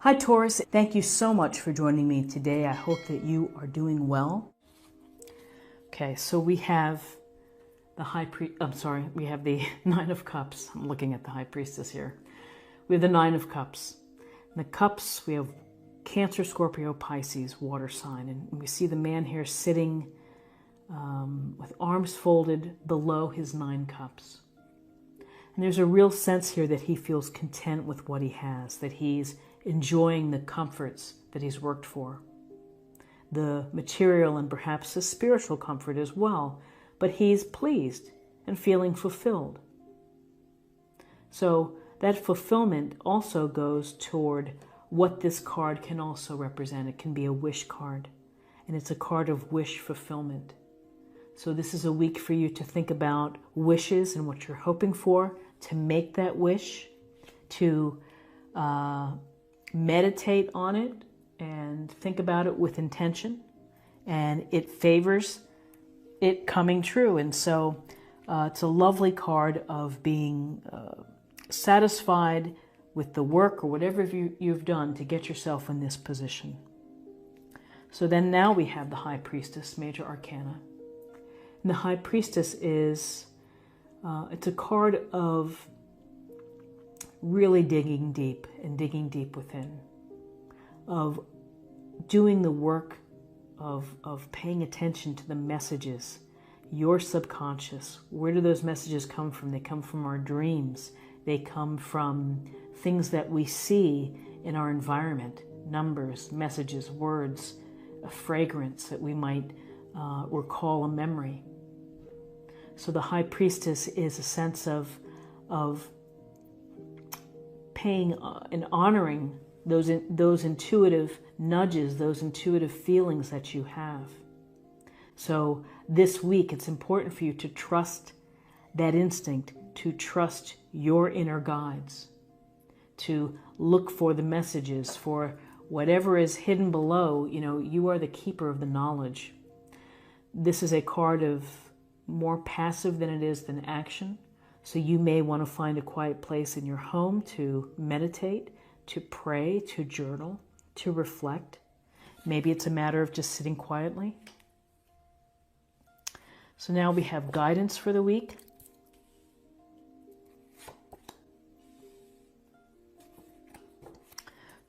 Hi Taurus, thank you so much for joining me today. I hope that you are doing well. Okay, so we have the we have the Nine of Cups. I'm looking at the High Priestess here. We have the Nine of Cups. In the Cups, we have Cancer, Scorpio, Pisces, water sign. And we see the man here sitting with arms folded below his 9 cups. And there's a real sense here that he feels content with what he has, that he's enjoying the comforts that he's worked for, the material and perhaps the spiritual comfort as well, but he's pleased and feeling fulfilled. So that fulfillment also goes toward what this card can also represent. It can be a wish card, and it's a card of wish fulfillment. So this is a week for you to think about wishes and what you're hoping for, to make that wish, to meditate on it and think about it with intention, and it favors it coming true. And so it's a lovely card of being satisfied with the work or whatever you've done to get yourself in this position. So then now we have the High Priestess, Major Arcana. And the High Priestess is, it's a card of really digging deep and digging deep within, of doing the work of paying attention to the messages, your subconscious. Where do those messages come from? They come from our dreams. They come from things that we see in our environment, numbers, messages, words, a fragrance that we might recall a memory. So the High Priestess is a sense of paying and honoring those intuitive nudges, those intuitive feelings that you have. So this week, it's important for you to trust that instinct, to trust your inner guides, to look for the messages, for whatever is hidden below. You know, you are the keeper of the knowledge. This is a card of more passive than it is than action. So you may want to find a quiet place in your home to meditate, to pray, to journal, to reflect. Maybe it's a matter of just sitting quietly. So now we have guidance for the week.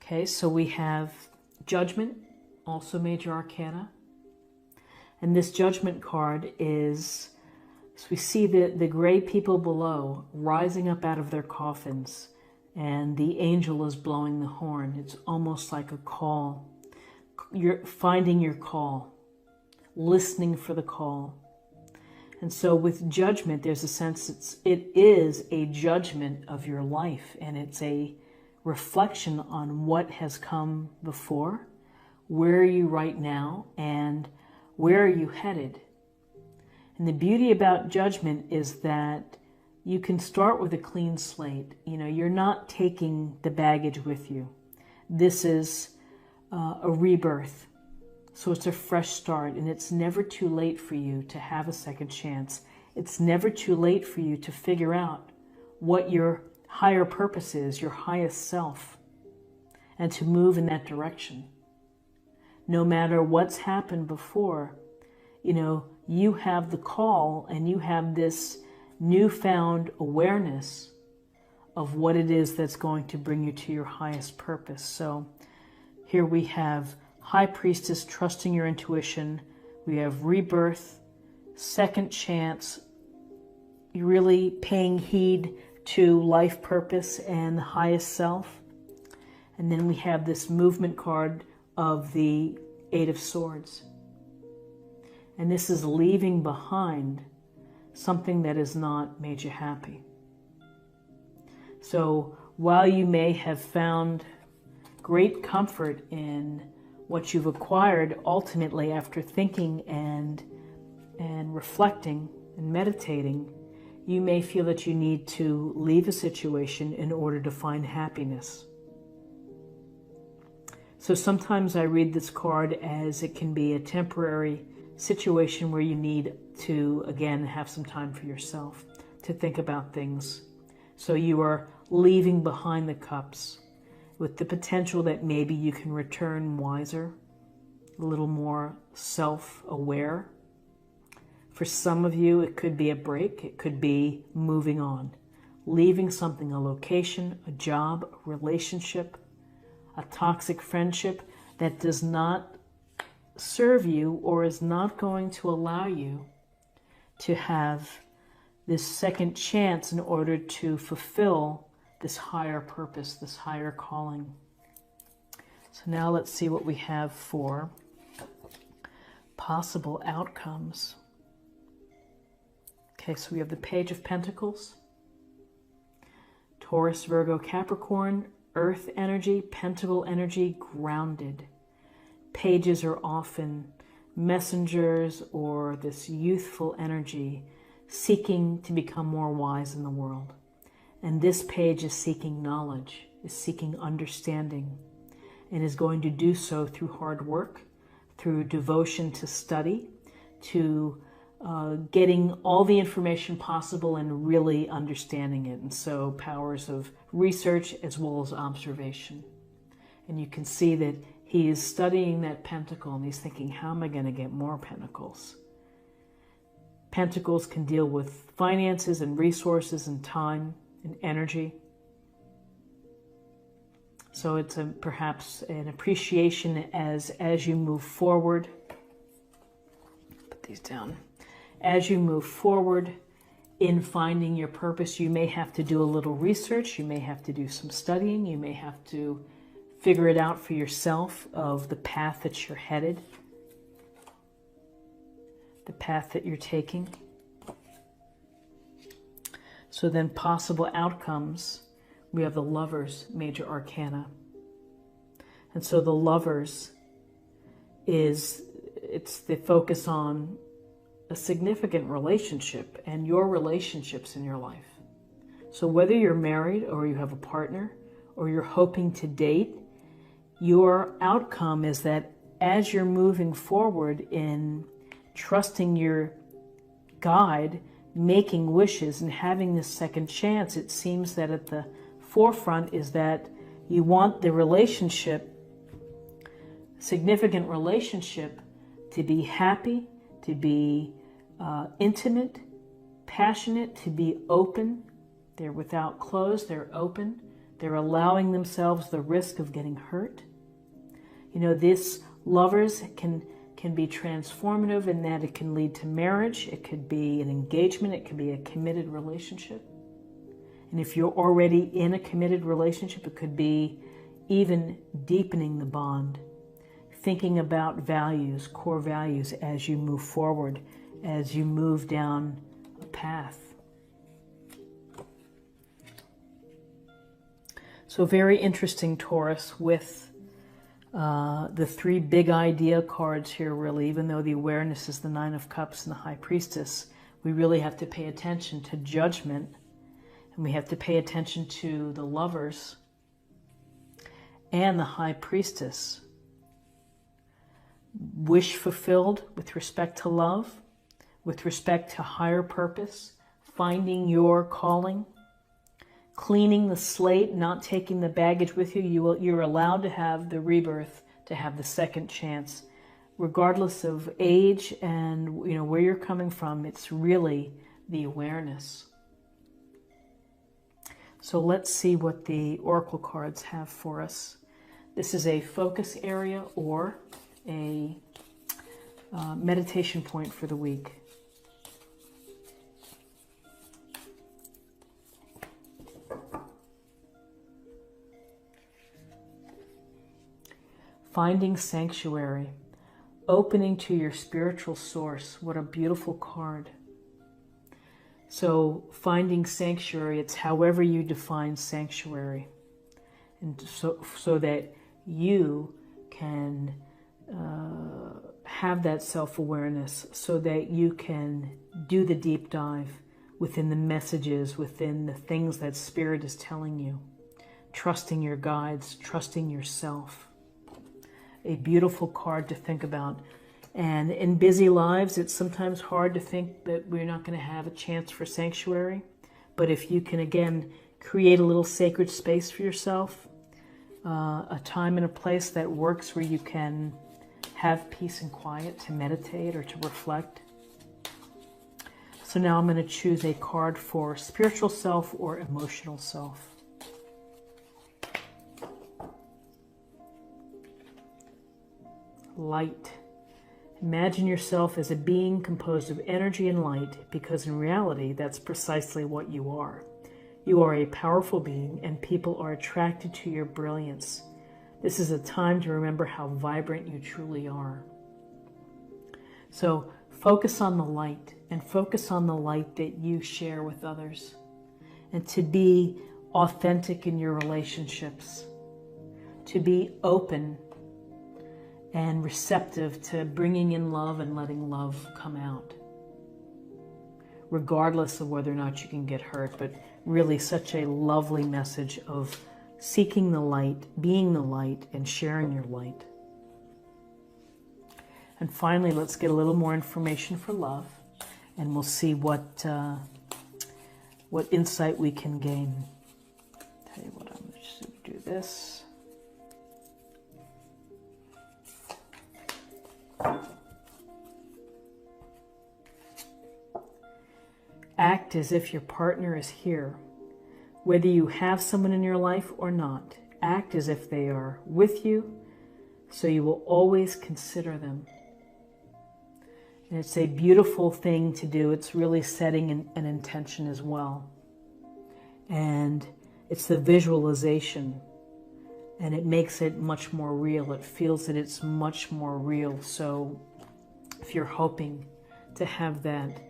Okay, so we have Judgment, also Major Arcana. And this Judgment card is, so we see the gray people below rising up out of their coffins, and the angel is blowing the horn. It's almost like a call. You're finding your call, listening for the call. And so with Judgment, there's a sense it is a judgment of your life, and it's a reflection on what has come before, where are you right now, and where are you headed. And the beauty about Judgment is that you can start with a clean slate. You know, you're not taking the baggage with you. This is a rebirth. So it's a fresh start, and it's never too late for you to have a second chance. It's never too late for you to figure out what your higher purpose is, your highest self, and to move in that direction. No matter what's happened before, you know, you have the call, and you have this newfound awareness of what it is that's going to bring you to your highest purpose. So here we have High Priestess, trusting your intuition. We have rebirth, second chance, you're really paying heed to life purpose and the highest self. And then we have this movement card of the 8 of Swords. And this is leaving behind something that has not made you happy. So while you may have found great comfort in what you've acquired, ultimately after thinking and reflecting and meditating, you may feel that you need to leave a situation in order to find happiness. So sometimes I read this card as it can be a temporary situation where you need to, again, have some time for yourself to think about things. So you are leaving behind the cups with the potential that maybe you can return wiser, a little more self-aware. For some of you, it could be a break. It could be moving on, leaving something, a location, a job, a relationship, a toxic friendship that does not serve you or is not going to allow you to have this second chance in order to fulfill this higher purpose, this higher calling. So now let's see what we have for possible outcomes. Okay, so we have the Page of Pentacles, Taurus, Virgo, Capricorn, Earth energy, Pentacle energy, grounded. Pages are often messengers or this youthful energy seeking to become more wise in the world. And this page is seeking knowledge, is seeking understanding, and is going to do so through hard work, through devotion to study, to getting all the information possible and really understanding it. And so powers of research as well as observation. And you can see that he is studying that pentacle and he's thinking, how am I going to get more pentacles? Pentacles can deal with finances and resources and time and energy. So it's perhaps an appreciation as you move forward. Put these down. As you move forward in finding your purpose, you may have to do a little research. You may have to do some studying. You may have to figure it out for yourself of the path that you're headed, the path that you're taking. So then possible outcomes, we have the Lovers, major arcana. And so the Lovers it's the focus on a significant relationship and your relationships in your life. So whether you're married or you have a partner or you're hoping to date, your outcome is that as you're moving forward in trusting your guide, making wishes and having this second chance, it seems that at the forefront is that you want the relationship, significant relationship, to be happy, to be intimate, passionate, to be open. They're without clothes, they're open. They're allowing themselves the risk of getting hurt. You know, this Lovers can be transformative in that it can lead to marriage. It could be an engagement. It could be a committed relationship. And if you're already in a committed relationship, it could be even deepening the bond, thinking about values, core values as you move forward, as you move down a path. So very interesting, Taurus, with the three big idea cards here, really. Even though the awareness is the Nine of Cups and the High Priestess, we really have to pay attention to judgment, and we have to pay attention to the Lovers and the High Priestess. Wish fulfilled with respect to love, with respect to higher purpose, finding your calling, cleaning the slate, not taking the baggage with you. You're allowed to have the rebirth, to have the second chance, regardless of age and where you're coming from. It's really the awareness. So let's see what the oracle cards have for us. This is a focus area or a meditation point for the week. Finding sanctuary, opening to your spiritual source. What a beautiful card. So finding sanctuary, it's however you define sanctuary. And so that you can have that self-awareness, so that you can do the deep dive within the messages, within the things that Spirit is telling you. Trusting your guides, trusting yourself. A beautiful card to think about. And in busy lives, it's sometimes hard to think that we're not going to have a chance for sanctuary. But if you can, again, create a little sacred space for yourself, a time and a place that works where you can have peace and quiet to meditate or to reflect. So now I'm going to choose a card for spiritual self or emotional self. Light. Imagine yourself as a being composed of energy and light, because in reality, that's precisely what you are. You are a powerful being, and people are attracted to your brilliance. This is a time to remember how vibrant you truly are. So focus on the light, and focus on the light that you share with others, and to be authentic in your relationships, to be open and receptive to bringing in love and letting love come out, regardless of whether or not you can get hurt. But really such a lovely message of seeking the light, being the light, and sharing your light. And finally, let's get a little more information for love, and we'll see what insight we can gain. Tell you what, I'm just going to do this. Act as if your partner is here. Whether you have someone in your life or not, act as if they are with you, so you will always consider them. And it's a beautiful thing to do. It's really setting an intention as well. And it's the visualization, and it makes it much more real. It feels that it's much more real. So if you're hoping to have that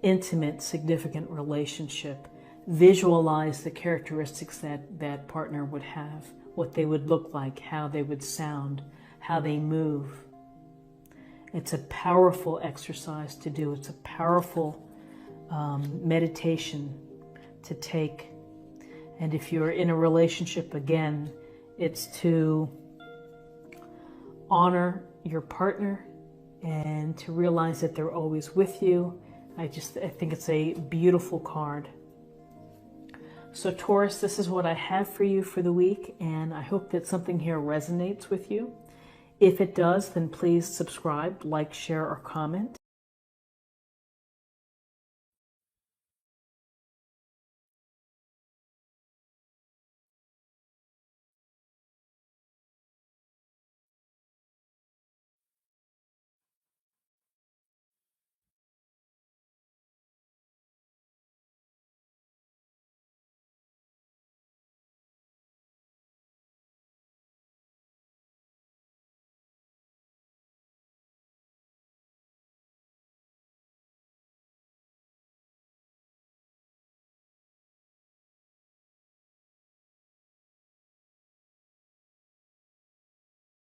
intimate, significant relationship, visualize the characteristics that that partner would have, what they would look like, how they would sound, how they move. It's a powerful exercise to do. It's a powerful meditation to take. And if you're in a relationship, again, it's to honor your partner and to realize that they're always with you. I think it's a beautiful card. So Taurus, this is what I have for you for the week, and I hope that something here resonates with you. If it does, then please subscribe, like, share, or comment.